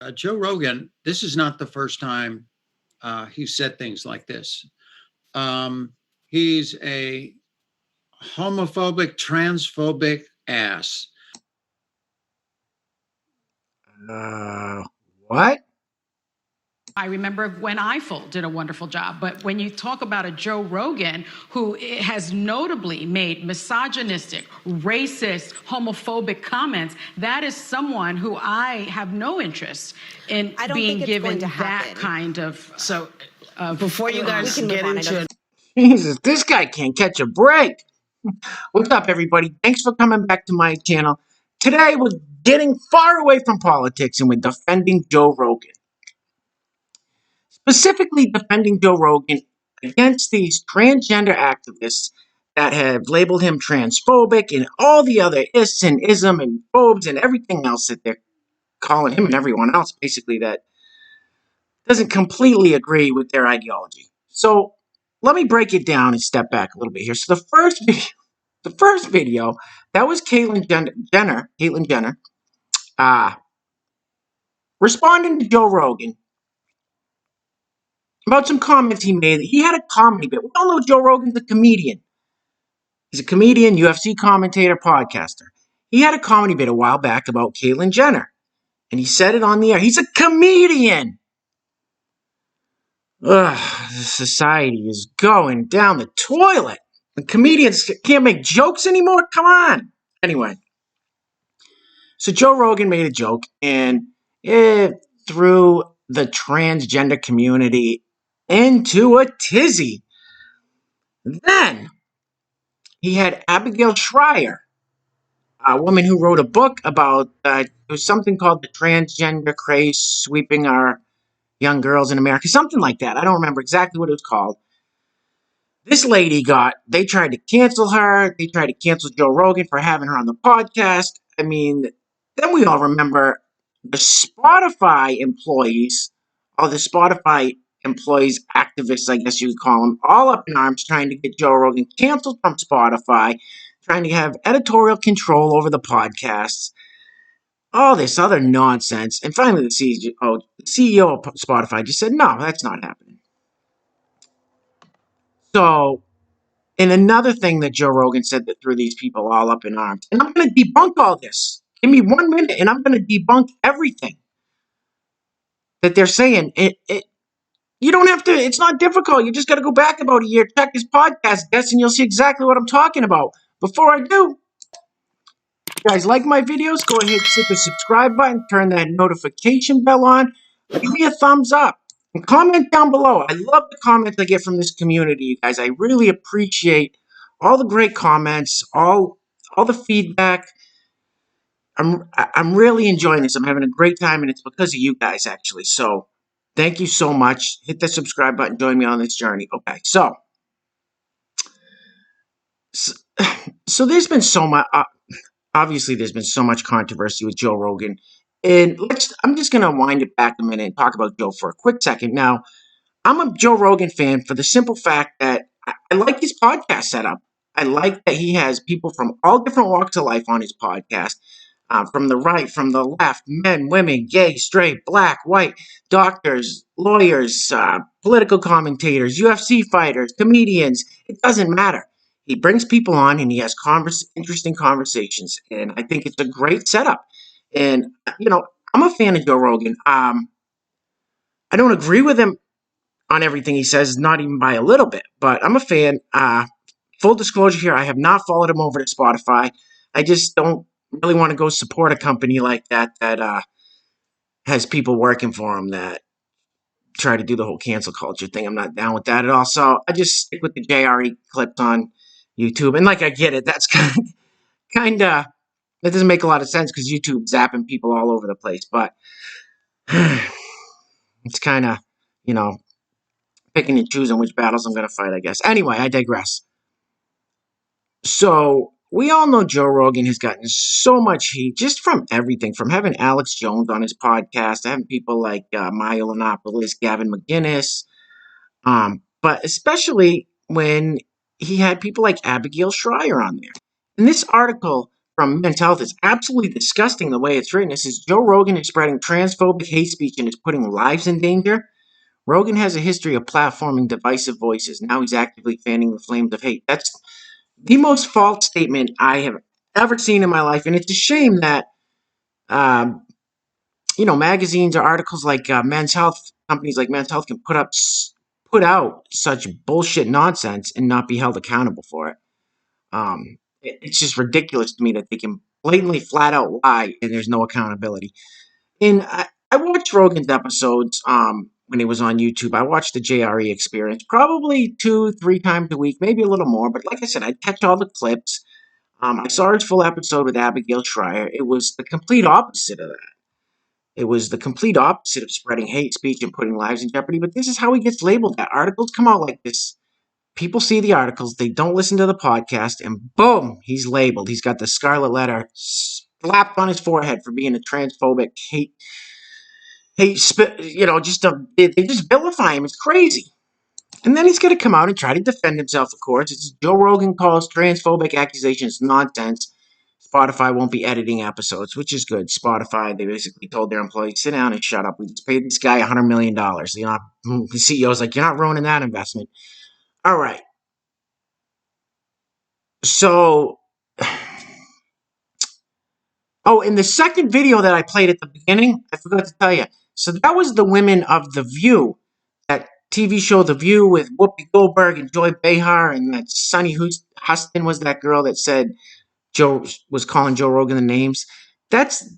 Joe Rogan, this is not the first time he's said things like this. He's a homophobic, transphobic ass. Uh, what? I remember when Eiffel did a wonderful job, but when you talk about a Joe Rogan who has notably made misogynistic, racist, homophobic comments, that is someone who I have no interest in being given that kind of. So before you guys get into it, Jesus, this guy can't catch a break. What's up, everybody? Thanks for coming back to my channel. Today, we're getting far away from politics and we're defending Joe Rogan. Specifically defending Joe Rogan against these transgender activists that have labeled him transphobic and all the other ists and ism and phobes and everything else that they're calling him and everyone else, basically, that doesn't completely agree with their ideology. So let me break it down and step back a little bit here. So the first video, that was Caitlyn Jenner, responding to Joe Rogan about some comments he made. He had a comedy bit. We all know Joe Rogan's a comedian. He's a comedian, UFC commentator, podcaster. He had a comedy bit a while back about Caitlyn Jenner, and he said it on the air. He's a comedian. Ugh, the society is going down the toilet. The comedians can't make jokes anymore? Come on. Anyway, so Joe Rogan made a joke, and it threw the transgender community into a tizzy. Then he had Abigail Schreier, a woman who wrote a book about it was something called the transgender craze sweeping our young girls in America, something like that. I don't remember exactly what it was called. This lady they tried to cancel her. They tried to cancel Joe Rogan for having her on the podcast. I mean, then we all remember the Spotify employees, activists, I guess you would call them, all up in arms trying to get Joe Rogan canceled from Spotify, trying to have editorial control over the podcasts, all this other nonsense. And finally, the CEO of Spotify just said, no, that's not happening. So, and another thing that Joe Rogan said that threw these people all up in arms, and I'm going to debunk all this. Give me 1 minute, and I'm going to debunk everything that they're saying. You don't have to, it's not difficult. You just got to go back about a year, check his podcast guests, and you'll see exactly what I'm talking about. Before I do, if you guys like my videos, go ahead and hit the subscribe button, turn that notification bell on, give me a thumbs up, and comment down below. I love the comments I get from this community, you guys. I really appreciate all the great comments, all the feedback. I'm really enjoying this. I'm having a great time, and it's because of you guys, actually. So thank you so much. Hit the subscribe button. Join me on this journey. Okay, so there's been so much. Obviously, there's been so much controversy with Joe Rogan, and I'm just gonna wind it back a minute and talk about Joe for a quick second. Now, I'm a Joe Rogan fan for the simple fact that I like his podcast setup. I like that he has people from all different walks of life on his podcast. From the right, from the left, men, women, gay, straight, black, white, doctors, lawyers, political commentators, UFC fighters, comedians. It doesn't matter. He brings people on and he has interesting conversations, and I think it's a great setup. And, I'm a fan of Joe Rogan. I don't agree with him on everything he says, not even by a little bit, but I'm a fan. Full disclosure here, I have not followed him over to Spotify. I just don't really want to go support a company like that has people working for them that try to do the whole cancel culture thing. I'm not down with that at all. So I just stick with the JRE clips on YouTube. And I get it. That's kind of, that doesn't make a lot of sense because YouTube's zapping people all over the place. But it's kind of, picking and choosing which battles I'm going to fight, I guess. Anyway, I digress. So we all know Joe Rogan has gotten so much heat just from everything, from having Alex Jones on his podcast, having people like Maya Yiannopoulos, Gavin McInnes, but especially when he had people like Abigail Schreier on there. And this article from Men's Health is absolutely disgusting the way it's written. It says Joe Rogan is spreading transphobic hate speech and is putting lives in danger. Rogan has a history of platforming divisive voices. Now he's actively fanning the flames of hate. That's the most false statement I have ever seen in my life, and it's a shame that magazines or articles like Men's Health, companies like Men's Health can put out such bullshit nonsense and not be held accountable for it. It's just ridiculous to me that they can blatantly flat out lie and there's no accountability. And I watched Rogan's episodes when he was on YouTube. I watched the JRE Experience probably 2-3 times a week, maybe a little more. But like I said, I'd catch all the clips. I saw his full episode with Abigail Schreier. It was the complete opposite of that. It was the complete opposite of spreading hate speech and putting lives in jeopardy. But this is how he gets labeled. That articles come out like this. People see the articles, they don't listen to the podcast, and boom, he's labeled. He's got the scarlet letter slapped on his forehead for being a transphobic they just vilify him. It's crazy. And then he's going to come out and try to defend himself, of course. It's Joe Rogan calls transphobic accusations nonsense. Spotify won't be editing episodes, which is good. Spotify, they basically told their employees, sit down and shut up. We just paid this guy $100 million. The CEO's like, you're not ruining that investment. All right. So, in the second video that I played at the beginning, I forgot to tell you. So that was the women of The View, that TV show The View with Whoopi Goldberg and Joy Behar, and that Sunny Huston was that girl that said Joe was calling Joe Rogan the names. That's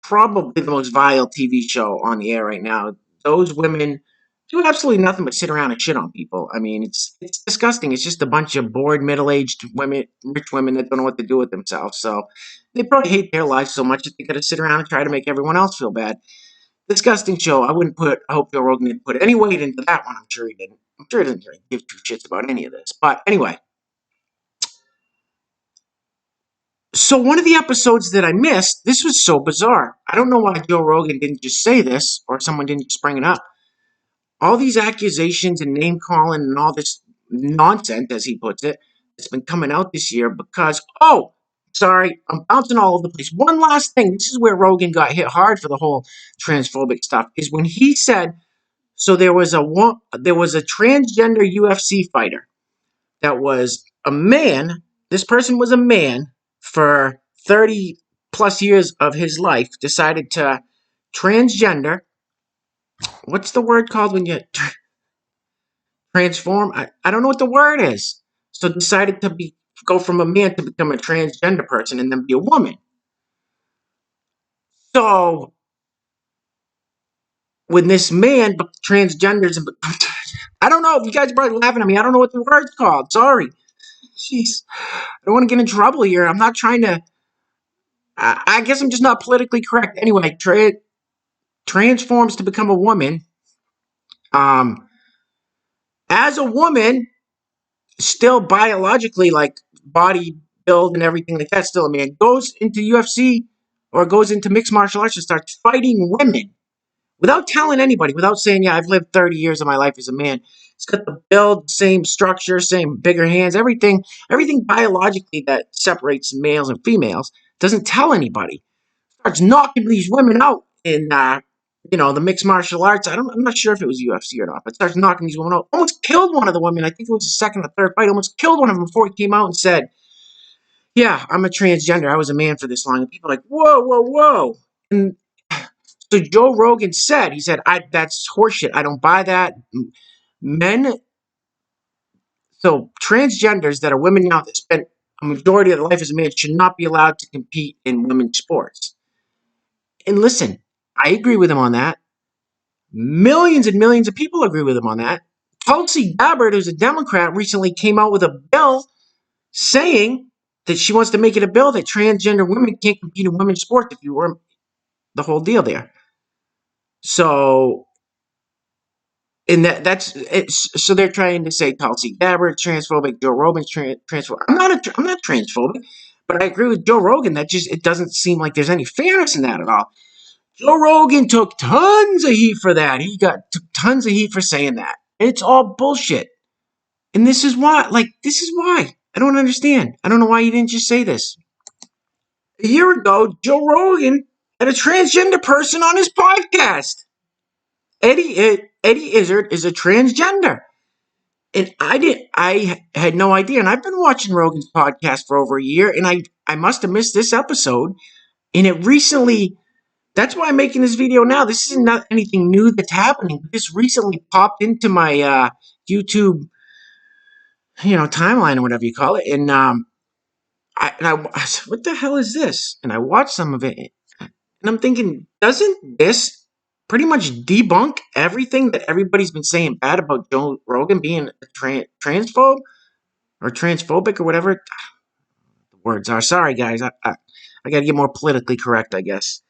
probably the most vile TV show on the air right now. Those women do absolutely nothing but sit around and shit on people. I mean, it's disgusting. It's just a bunch of bored, middle-aged women, rich women that don't know what to do with themselves. So they probably hate their lives so much that they got to sit around and try to make everyone else feel bad. Disgusting show. I hope Joe Rogan didn't put any weight into that one. I'm sure he didn't. I'm sure he didn't give two shits about any of this. But anyway. So one of the episodes that I missed, this was so bizarre. I don't know why Joe Rogan didn't just say this or someone didn't just bring it up. All these accusations and name calling and all this nonsense, as he puts it, has been coming out this year because, sorry, I'm bouncing all over the place. One last thing. This is where Rogan got hit hard for the whole transphobic stuff, is when he said, so there was a transgender UFC fighter that was a man. This person was a man for 30 plus years of his life, decided to transgender. What's the word called when you transform? I don't know what the word is. So decided to go from a man to become a transgender person and then be a woman. So when this man transgenders and I don't know if you guys are probably laughing at me. I don't know what the word's called. Sorry. Jeez. I don't want to get in trouble here. I'm not trying to. I guess I'm just not politically correct. Anyway, transforms to become a woman. As a woman, still biologically, like body build and everything like that, still a man, goes into UFC or goes into mixed martial arts and starts fighting women without telling anybody, without saying, yeah, I've lived 30 years of my life as a man. It's got the build, same structure, same bigger hands, everything biologically that separates males and females, doesn't tell anybody. Starts knocking these women out in the mixed martial arts. I'm not sure if it was UFC or not, but starts knocking these women out. Almost killed one of the women. I think it was the second or third fight. Almost killed one of them before he came out and said, yeah, I'm a transgender. I was a man for this long. And people are like, whoa, whoa, whoa. And so Joe Rogan said, that's horseshit. I don't buy that. Transgenders that are women now that spent a majority of their life as a man should not be allowed to compete in women's sports. And listen, I agree with him on that. Millions and millions of people agree with him on that. Tulsi Gabbard, who's a Democrat, recently came out with a bill saying that she wants to make it a bill that transgender women can't compete in women's sports, if you were the whole deal there. So, and that's it. So they're trying to say Tulsi Gabbard transphobic, Joe Rogan's transphobic. I'm not transphobic, but I agree with Joe Rogan that it doesn't seem like there's any fairness in that at all. Joe Rogan took tons of heat for that. He took tons of heat for saying that. It's all bullshit. And this is why. I don't understand. I don't know why you didn't just say this. A year ago, Joe Rogan had a transgender person on his podcast. Eddie Izzard is a transgender. And I had no idea. And I've been watching Rogan's podcast for over a year, and I must have missed this episode. And it recently, that's why I'm making this video now. This isn't not anything new that's happening. This recently popped into my YouTube, timeline or whatever you call it. And I said, what the hell is this? And I watched some of it, and I'm thinking, doesn't this pretty much debunk everything that everybody's been saying bad about Joe Rogan being a transphobe or transphobic or whatever the words are? Sorry, guys. I got to get more politically correct, I guess.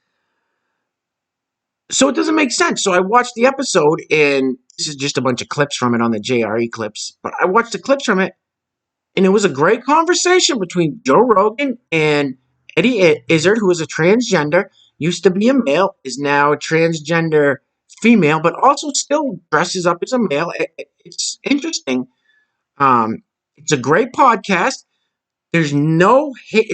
So it doesn't make sense. So I watched the episode, and this is just a bunch of clips from it on the JRE clips. But I watched the clips from it, and it was a great conversation between Joe Rogan and Eddie Izzard, who is a transgender, used to be a male, is now a transgender female, but also still dresses up as a male. It's interesting. It's a great podcast. There's no hate.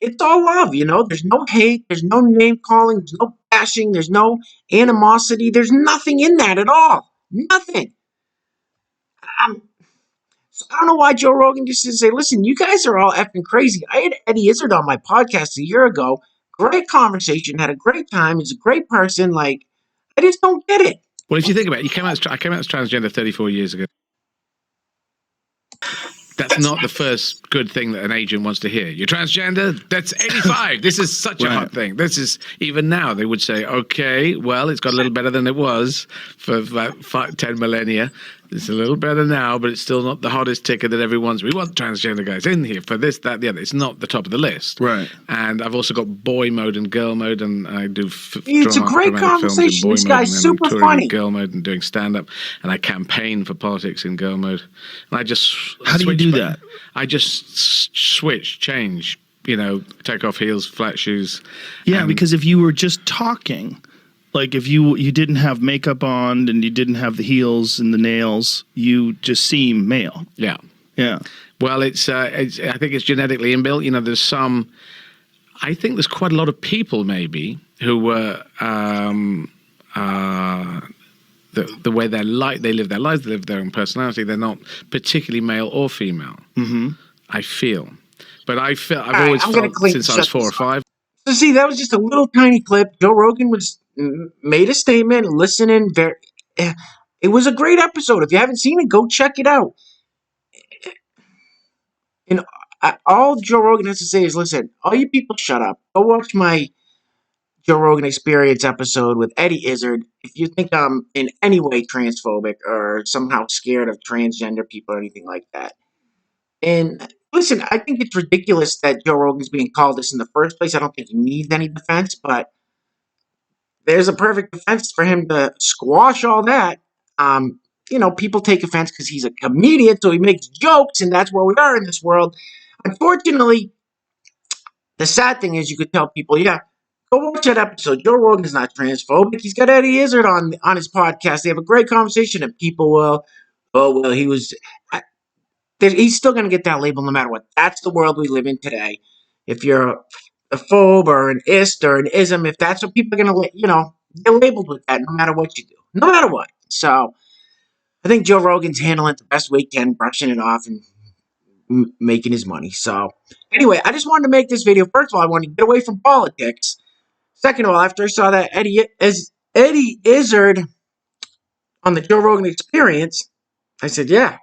It's all love, There's no hate. There's no name calling. There's no bashing. There's no animosity. There's nothing in that at all. Nothing. So I don't know why Joe Rogan just didn't say, listen, you guys are all effing crazy. I had Eddie Izzard on my podcast a year ago. Great conversation. Had a great time. He's a great person. Like, I just don't get it. Well, if you think about it, I came out as transgender 34 years ago. That's not the first good thing that an agent wants to hear. You're transgender? That's 85. This is such a hot thing. This is, even now, they would say, okay, well, it's got a little better than it was for about 10 millennia. It's a little better now, but it's still not the hottest ticket that everyone's. We want transgender guys in here for this, that, the other. It's not the top of the list. Right. And I've also got boy mode and girl mode, and I do it's a great conversation. This guy's super funny. Girl mode and doing stand up, and I campaign for politics in girl mode. And I just how do you do that? I just change. Take off heels, flat shoes. Yeah, because if you were just talking. Like if you didn't have makeup on and you didn't have the heels and the nails, you just seem male. Yeah. Yeah. Well, I think it's genetically inbuilt. I think there's quite a lot of people maybe who were the way they live their lives, they live their own personality. They're not particularly male or female. Mm-hmm. I feel, but I've always felt since I was 4 or 5. So see, that was just a little tiny clip. Joe Rogan made a statement, listening. It was a great episode. If you haven't seen it, go check it out. And all Joe Rogan has to say is, listen, all you people shut up. Go watch my Joe Rogan Experience episode with Eddie Izzard. If you think I'm in any way transphobic or somehow scared of transgender people or anything like that. And listen, I think it's ridiculous that Joe Rogan's being called this in the first place. I don't think he needs any defense, but there's a perfect defense for him to squash all that. People take offense because he's a comedian, so he makes jokes, and that's where we are in this world. Unfortunately, the sad thing is you could tell people, yeah, go watch that episode. Joe Rogan's not transphobic. He's got Eddie Izzard on his podcast. They have a great conversation, and people will, he was... he's still going to get that label no matter what. That's the world we live in today. If you're a phobe or an ist or an ism, if that's what people are going to, get labeled with that no matter what you do. No matter what. So I think Joe Rogan's handling it the best way he can, brushing it off and making his money. So anyway, I just wanted to make this video. First of all, I wanted to get away from politics. Second of all, after I saw that Eddie Izzard on the Joe Rogan Experience, I said, yeah,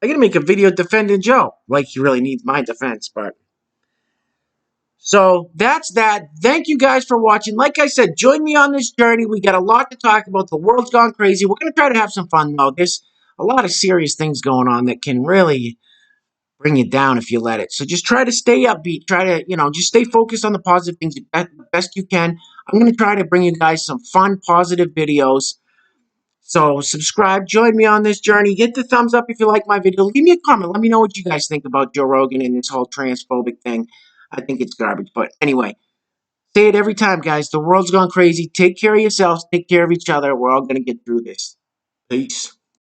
I'm going to make a video defending Joe. Like he really needs my defense, but... So that's that. Thank you guys for watching. Like I said, join me on this journey. We got a lot to talk about. The world's gone crazy. We're going to try to have some fun, though. There's a lot of serious things going on that can really bring you down if you let it. So just try to stay upbeat. Try to, just stay focused on the positive things the best you can. I'm going to try to bring you guys some fun, positive videos. So subscribe, join me on this journey. Hit the thumbs up if you like my video. Leave me a comment. Let me know what you guys think about Joe Rogan and this whole transphobic thing. I think it's garbage. But anyway, say it every time, guys. The world's gone crazy. Take care of yourselves. Take care of each other. We're all going to get through this. Peace.